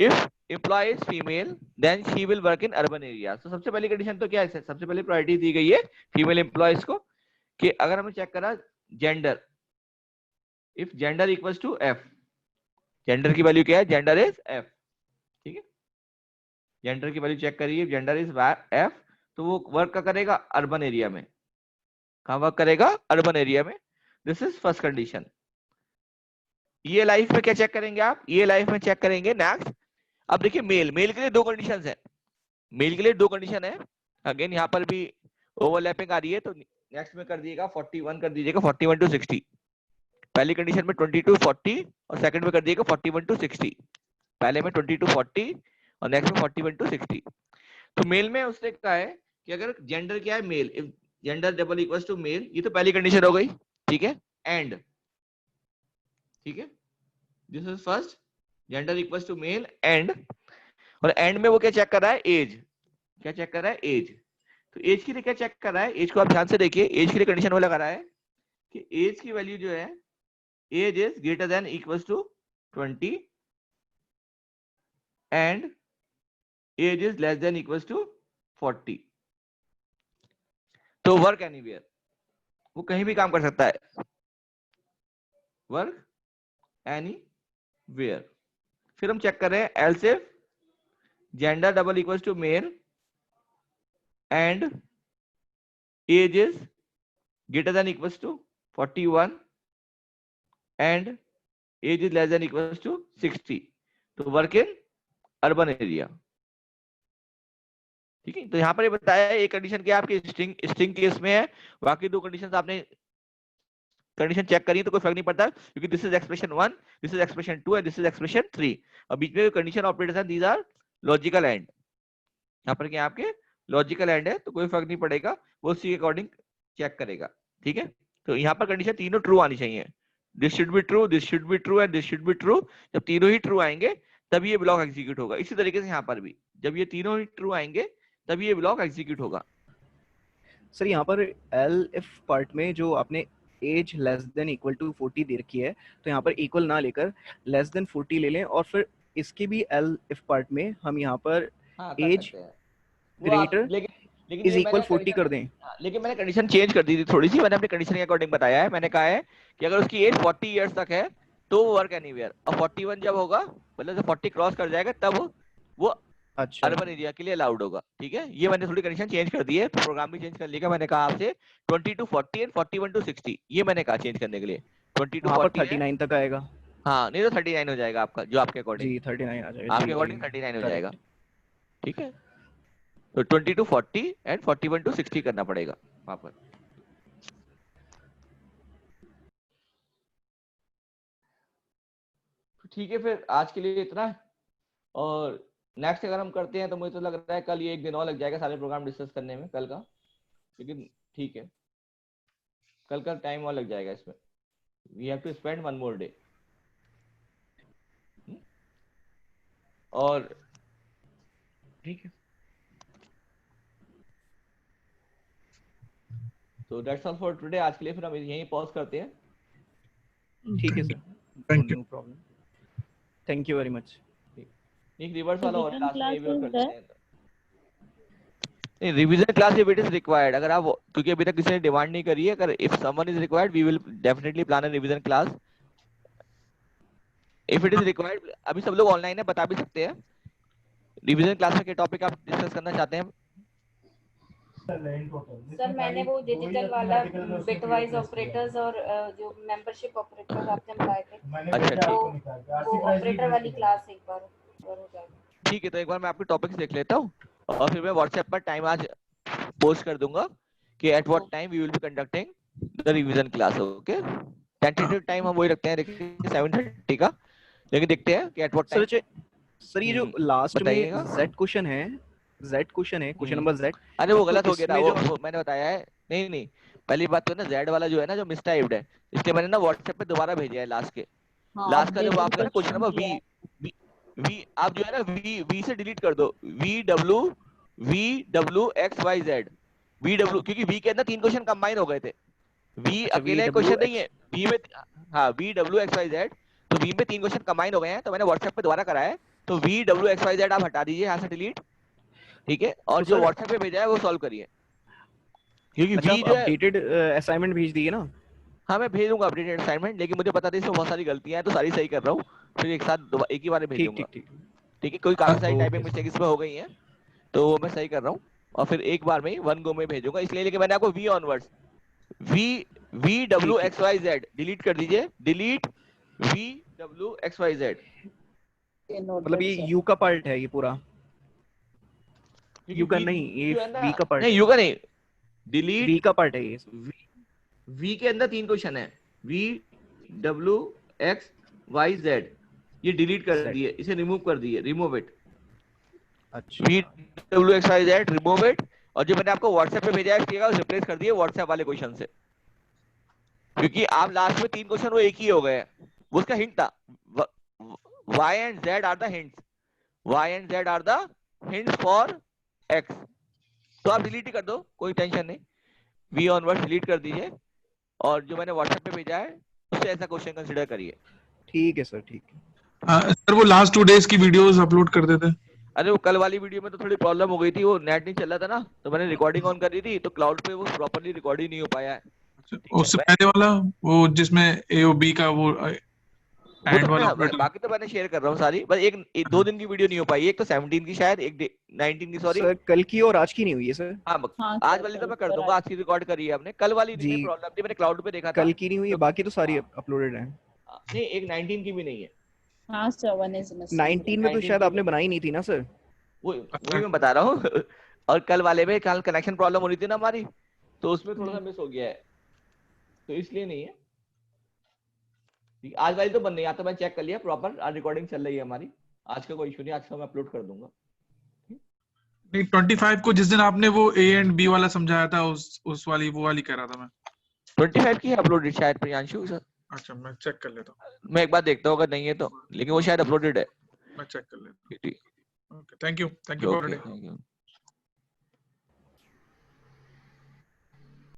S2: if employee is female then she will work in urban area. तो सबसे पहली कंडीशन तो क्या है, सबसे पहले प्रायोरिटी दी गई है फीमेल एम्प्लॉयज को, कि अगर हमने चेक करा gender, if gender equals to F, gender की वैल्यू क्या है, जेंडर इज एफ, ठीक है, जेंडर की वैल्यू चेक करिए, जेंडर इज एफ, तो वो वर्क का करेगा अर्बन एरिया में, कहाँ वर्क करेगा, अर्बन एरिया में। This is first condition. ये लाइफ में क्या चेक करेंगे आप, ये लाइफ में चेक करेंगे नेक्स्ट। अब देखिए मेल के लिए 2 कंडीशन है, मेल के लिए 2 कंडीशन है, अगेन यहाँ पर भी ओवरलैपिंग आ रही है, तो नेक्स्ट में कर दीजिएगा 41 कर दीजिएगा 41 to 60, पहली कंडीशन में 20 to 40 और सेकंड में कर दीजिएगा 41 to 60, पहले में 20 to 40 और नेक्स्ट में 41 to 60। तो मेल में उसने कहा है कि अगर जेंडर क्या है male, if gender double equals to male, ये तो पहली कंडीशन हो गई, ठीक है, एंड, ठीक है, this is first, gender equals to male and, और एंड में वो क्या चेक कर रहा है, एज, क्या चेक कर रहा है, एज। तो एज के लिए क्या चेक कर रहा है, एज को आप ध्यान से देखिए, एज के लिए कंडीशन वो लगा रहा है कि एज की वैल्यू जो है, age is greater than equals to 20 and age is less than equals to 40। तो वर्क एनीवेयर, वो कहीं भी काम कर सकता है, वर्क एनीवेयर। फिर हम चेक कर रहे हैं else if gender double equals to male and age is greater than equals to 41 and age is less than equals to 60, तो वर्क इन अर्बन एरिया, ठीक है। तो यहाँ पर ये बताया है एक कंडीशन क्या आपकी स्ट्रिंग केस में है, बाकी 2 कंडीशन आपने कंडीशन चेक करी तो कोई फर्क नहीं पड़ता, क्योंकि this is expression 1, this is expression 2 and this is expression 3, और बीच में कंडीशन ऑपरेटर्स हैं, दीज आर लॉजिकल एंड, यहाँ पर क्या आपके लॉजिकल एंड है, तो कोई फर्क नहीं पड़ेगा, वो उसी के अकॉर्डिंग चेक करेगा, ठीक है। तो यहाँ पर कंडीशन तीनों ट्रू आनी चाहिए, this should be true, this should be true and this should be true. जब तीनों ही ट्रू आएंगे तभी ये ब्लॉक एग्जीक्यूट होगा। इसी तरीके से यहाँ पर भी जब ये तीनों ही ट्रू आएंगे तभी ये ब्लॉक एग्जीक्यूट होगा।
S1: सर यहाँ पर एल इफ पार्ट में जो आपने age less than equal to 40 दे रखी है, तो यहाँ पर इक्वल ना लेकर लेस देन 40 ले लें, और फिर इसके भी एल इफ पार्ट में हम यहाँ पर एज ग्रेटर इज इक्वल 40 कर दें।
S2: लेकिन मैंने कंडीशन चेंज कर दी थी थोड़ी सी, मैंने अपनी कंडीशन के अकॉर्डिंग बताया है। मैंने कहा है कि अगर उसकी एज 40 इयर्स तक है तो वो वर्क एनीवेयर, और 41 जब होगा, मतलब जब 40 क्रॉस कर जाएगा तब वो
S1: अच्छा,
S2: अर्बन एरिया के लिए अलाउड होगा, ठीक है। ये मैंने थोड़ी कंडीशन चेंज कर दी है, तो प्रोग्राम भी चेंज कर लिया। मैंने कहा आपसे 20 to 40 एंड 41 to 60, ये मैंने कहा चेंज करने के लिए। 20 to 40
S1: 39 तक आएगा।
S2: हाँ, नहीं तो 39 हो जाएगा आपका, जो आपके अकॉर्डिंग
S1: जी 39 आ जाएगा,
S2: आपके अकॉर्डिंग 39 हो जाएगा, ठीक है। तो 20 to 40 एंड 41 to 60 करना पड़ेगा वहां पर। ठीक है, फिर आज के लिए इतना, और नेक्स्ट अगर हम करते हैं तो मुझे तो लग रहा है कल ये 1 दिन और लग जाएगा सारे प्रोग्राम डिस्कस करने में कल का, लेकिन ठीक है, कल का टाइम और लग जाएगा इसमें। We have to spend 1 more day. और ठीक है, तो दैट्स ऑल फॉर टुडे। आज के लिए फिर हम यहीं पॉज करते हैं।
S1: ठीक है sir,
S6: thank you.
S1: No problem, thank you very much.
S2: एक रिवर्स वाला और
S8: Revision
S2: क्लास में ये भी और कर
S8: class
S2: लेते हैं। नहीं, revision class if it is required, अगर आप, क्योंकि अभी तक किसी ने डिमांड नहीं करी है, अगर if someone is required we will definitely plan a revision class. If it is required, अभी सब लोग ऑनलाइन है, बता भी सकते हैं रिवीजन क्लास में क्या टॉपिक आप डिस्कस करना चाहते हैं।
S3: सर मैंने वो डिजिटल वाला बिट वाइज ऑपरेटर्स और जो मेंबरशिप ऑपरेटर्स आपने बताए थे,
S2: अच्छा,
S3: वो ऑपरेटर वाली क्लास एक बार हो जाएगी।
S2: ठीक है, तो एक बार मैं आपके टॉपिक्स देख लेता हूँ और फिर मैं व्हाट्सएप पर टाइम आज पोस्ट कर दूंगा कि at what time we will be conducting the revision class. Okay, tentative time हम वही रखते हैं, देखिए 7:30 का, लेकिन देखते हैं कि एट व्हाट टाइम।
S1: सर ये जो लास्ट में
S2: बताइएगा।
S1: Z क्वेश्चन है, क्वेश्चन नंबर Z,
S2: अरे वो
S1: तो
S2: गलत हो गया था,
S1: इसमें
S2: वो मैंने बताया है। नहीं, पहली बात तो ना Z वाला जो है ना, जो मिसटाइप्ड है, इसलिए मैंने ना व्हाट्सएप पे दोबारा भेजा है लास्ट के।
S8: हाँ,
S2: लास्ट का जो
S8: updated
S2: आपका ना क्वेश्चन नंबर
S8: question दिया है।
S2: वी आप जो है ना वी से डिलीट कर दो, VWXYZ, VW, क्योंकि V के अंदर 3 क्वेश्चन कंबाइन हो गए थे। V
S1: अच्छा,
S2: अकेला एक क्वेश्चन नहीं है, V में हाँ VWXYZ, तो V में 3 क्वेश्चन कंबाइन हो गए हैं, तो मैंने व्हाट्सएप पे दोबारा कराया है। तो VWXYZ आप हटा दीजिए यहाँ से डिलीट, ठीक है, और
S1: तो
S2: जो
S1: सर
S2: व्हाट्सएप पे भेजा है वो सॉल्व करिए, क्योंकि
S1: अच्छा
S2: V
S1: आप
S2: जो है,
S1: अपडेटेड असाइनमेंट भेज दिए ना।
S2: हाँ मैं भेजूंगा अपडेटेड असाइनमेंट, लेकिन मुझे पता था इसमें बहुत सारी गलतियां हैं, तो सारी सही कर रहा हूँ, फिर एक ही बार में
S1: ठीक
S2: भेजूंगा।
S1: ठीक ठीक
S2: ठीक है, कोई काफी सारी
S1: ओके
S2: टाइपिंग मिस्टेक इसमें हो गई हैं, तो वो मैं सही कर रहा हूँ, और फिर एक बार में ही वन गो में भेजूंगा, इसलिए लेकिन मैंने आपको V ऑनवर्ड्स, VWXYZ डिलीट कर दीजिए, डिलीट VWXYZ,
S8: ये
S1: मतलब
S8: noted,
S1: ये
S8: sir.
S1: U का पार्ट है ये पूरा,
S2: क्योंकि
S1: U का
S2: V
S1: नहीं, ये
S2: जो है ना,
S1: V का पार्ट
S2: नहीं
S1: है,
S2: U का नहीं, डिलीट
S1: V का पार्ट है ये।
S2: V के अंदर 3 क्वेश्चन है, VWXYZ, ये डिलीट कर दिए, इसे रिमूव कर दिए, रिमूव इट,
S1: अच्छा
S2: VWXYZ रिमूव इट, और जो मैंने आपको व्हाट्सएप पे भेजा है इसका रिप्लेस कर दिए व्हाट्सएप वाले क्वेश्चन से, क्योंकि आप लास्ट में 3 क्वेश्चन वो एक ही हो गए हैं, वो उसका हिंट था, Y and Z are the hints, Y and Z are the hints for X, तो आप डिलीट ही कर दो, कोई टेंशन नहीं, V ऑनवर्ड डिलीट कर दीजिए, और जो मैंने व्हाट्सएप पे भेजा है उससे ऐसा क्वेश्चन कंसीडर करिए।
S1: ठीक है सर, ठीक है।
S6: सर वो लास्ट 2 days की वीडियोस अपलोड कर देते।
S2: अरे वो कल वाली वीडियो में तो थोड़ी प्रॉब्लम हो गई थी, वो नेट नहीं चल रहा था ना, तो मैंने रिकॉर्डिंग ऑन कर दी थी, तो क्लाउड पे वो प्रॉपर्ली रिकॉर्ड ही नहीं हो पाया है।
S6: उससे पहले वाला वो जिसमें A और B का वो
S2: वो
S6: एंड
S2: तो
S6: वाला
S2: मैं बाकी तो मैंने शेयर कर रहा हूँ सारी, बस एक 2 दिन की वीडियो नहीं हो पाई, एक तो 17 की शायद, एक 19 की, सॉरी
S1: सर कल की और आज की नहीं हुई है सर।
S2: हाँ,
S8: हाँ,
S2: आज
S8: sir,
S2: वाली तो मैं
S8: कल
S2: कर
S8: और
S2: दूंगा,
S8: आज
S2: आज की रिकॉर्ड करी है हमने, कल वाली नहीं
S1: जी।
S2: प्रॉब्लम थी, मैंने क्लाउड पे देखा था।
S1: कल की नहीं हुई है, बाकी तो सारी अपलोडेड है।
S2: नहीं, एक 19 की भी नहीं है,
S8: हाँ, sir, one is missing.
S1: 19 में तो
S2: 19
S1: शायद
S2: की
S1: आपने बनाई नहीं थी ना सर।
S2: वही मैं बता रहा हूँ और कल वाले में कल कनेक्शन प्रॉब्लम हो रही थी ना हमारी, तो उसमें थोड़ा सा मिस हो गया है, तो इसलिए नहीं है। आज वाली तो बन नहीं, आता मैं चेक कर लिया प्रॉपर, आज रिकॉर्डिंग चल रही है हमारी, आज का कोई इशू नहीं, आज का मैं अपलोड कर दूंगा।
S6: नहीं 25 को जिस दिन आपने वो A एंड B वाला समझाया था, उस वाली वो वाली कह रहा था मैं।
S2: 25 की है अपलोडेड शायद प्रियांशु सर,
S6: अच्छा मैं चेक कर लेता हूँ,
S2: मैं एक बार देखता हूँ अगर नहीं है तो, लेकिन वो शायद अपलोडेड है।
S6: मैं चेक कर लेता
S2: ठीक,
S6: हूँ। Okay thank you for
S2: okay,
S6: today.
S2: Thank you.